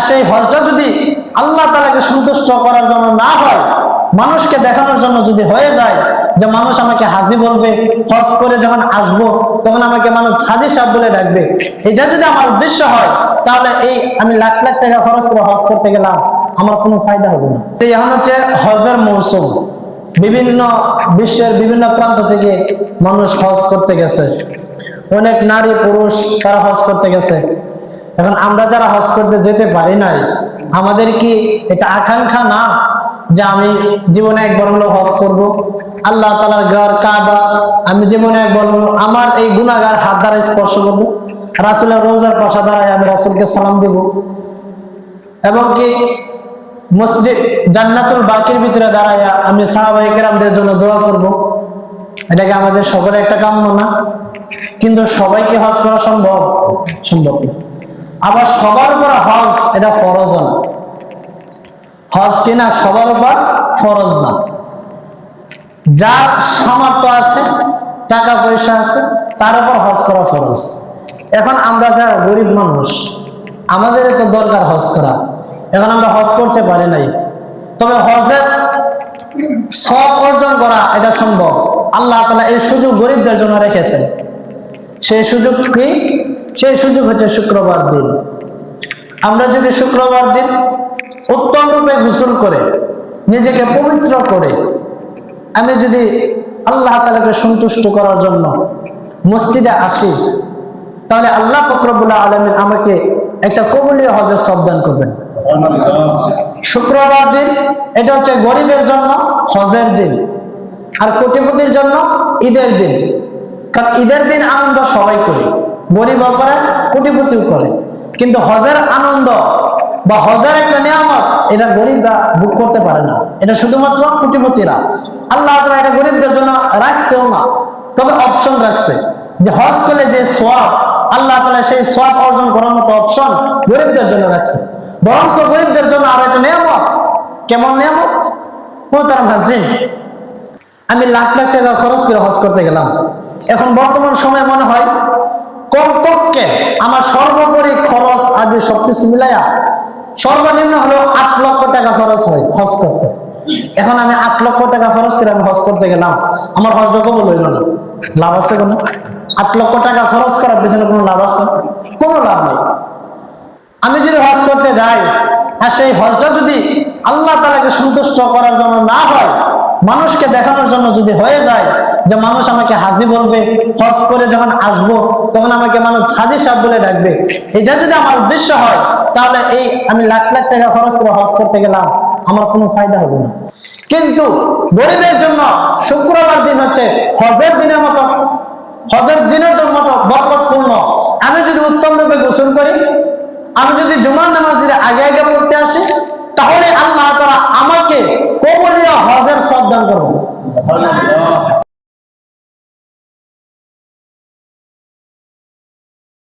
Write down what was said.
সেই হজটা যদি আল্লাহ তাআলাকে সন্তুষ্ট করার জন্য না হয়, মানুষকে দেখানোর জন্য যদি হয়ে যায় যে মানুষ আমাকে হাজী বলবে, হজ করে যখন আসবো তখন আমাকে মানুষ হাজী সাহেব বলে ডাকবে, এটা যদি আমার উদ্দেশ্য হয়, তাহলে এই আমি লাখ লাখ টাকা খরচ করে হজ করতে গেলাম, আমার কোনো ফায়দা হবে না। এখন হচ্ছে হজের মৌসুম, বিভিন্ন বিশ্বের বিভিন্ন প্রান্ত থেকে মানুষ হজ করতে গেছে, অনেক নারী পুরুষ তারা হজ করতে গেছে। এখন আমরা যারা হজ করতে যেতে পারি নাই, আমাদের কি এটা আকাঙ্ক্ষা না যে আমি জীবনে একবার হলো হজ করব, আল্লাহ তাআলার ঘর কাবা আমি জীবনে একবার হলো আমার এই গুনাহগার হাত দ্বারা স্পর্শ করব, রাসূলের রওজার পাশে দাঁড়ায় আমি রাসূলকে সালাম দেব, এবং কি মসজিদ জান্নাতুল বাকির ভিতরে দাঁড়ায় আমি সাহাবায়ে কেরামদের জন্য দোয়া করব? এটাকে আমাদের সকলের একটা কাম্য না? কিন্তু সবাইকে হজ করা সম্ভব? সম্ভব না। আবার সবার উপর হজ এটা ফরজ না। হজ কিনা সবার উপর ফরজ না। যার সামর্থ্য আছে, টাকা পয়সা আছে, তার উপর হজ করা ফরজ। এখন আমরা যারা গরিব মানুষ, আমাদের তো দরকার হজ করা, এখন আমরা হজ করতে পারি নাই, তবে হজের সওয়াব অর্জন করা এটা সম্ভব। আল্লাহ তাআলা এই সুযোগ গরিবদের জন্য রেখেছেন। সেই সুযোগ কি? সেই সুযোগ হচ্ছে শুক্রবার দিন। আমরা যদি শুক্রবার দিন উত্তম রূপে গোসল করে নিজেকে পবিত্র করে আমি যদি আল্লাহ তাআলাকে সন্তুষ্ট করার জন্য মসজিদে আসি, তাহলে আল্লাহ পাক রব্বুল আলামিন আমাকে একটা কবুলীয় হজের সওয়াব দান করবেন। শুক্রবার দিন এটা হচ্ছে গরিবের জন্য হজের দিন, আর কোটিপতির জন্য ঈদের দিন। কারণ ঈদের দিন আনন্দ সবাই করে, গরিবও করে, কোটিপতিও করে, কিন্তু হজের আনন্দ বা হজের একটা নিয়ামত এটা গরিবরা ভোগ করতে পারে না, এটা শুধুমাত্র কোটিপতিরা। আল্লাহ তাআলা এটা গরিবদের জন্য রাখছেও না, তবে অপশন রাখছে যে হজ করলে যে সওয়াব আল্লাহ তাআলা সেই সওয়াব অর্জন করার মতো অপশন গরিবদের জন্য রাখছে। বরঞ্চ গরিবদের জন্য আরো একটা নিয়ামত। কেমন নিয়ামত? মোহতারাম হাজরিন, আমি লাখ লাখ টাকা খরচ করে হজ করতে গেলাম, এখন বর্তমান সময়ে মনে হয় কমপক্ষে আমার সর্বোপরি খরচ আদি সবকিছু মিলাইয়া সর্বনিম্ন হলো 8 লক্ষ টাকা খরচ হয় হজ করতে। এখন আমি 8 লক্ষ টাকা খরচ করে আমি হজ করতে গেলাম, আমার হজটা কবুল হইল না, লাভ আছে কোনো? 8 লক্ষ টাকা খরচ করার পিছনে কোনো লাভ আছে? কোনো লাভ নেই। আমি যদি হজ করতে যাই আর সেই হজটা যদি আল্লাহ তাআলাকে সন্তুষ্ট করার জন্য না হয়, মানুষকে দেখানোর জন্য যদি হয়ে যায় যে মানুষ আমাকে হাজী বলবে, হজ করে যখন আসবো তখন আমাকে মানুষ হাজী সাহেব বলে ডাকবে, এটা যদি আমার উদ্দেশ্য হয়, তাহলে এই আমি লাখ লাখ টাকা খরচ করে হজ করতে গেলাম, আমার কোনো ফায়দা হবে না। কিন্তু গরিবের জন্য শুক্রবার দিন হচ্ছে হজের দিনের মতো, হজের দিনের মতো বরকতপূর্ণ। আমি যদি উত্তম রূপে গোসল করি, আমি যদি জুমার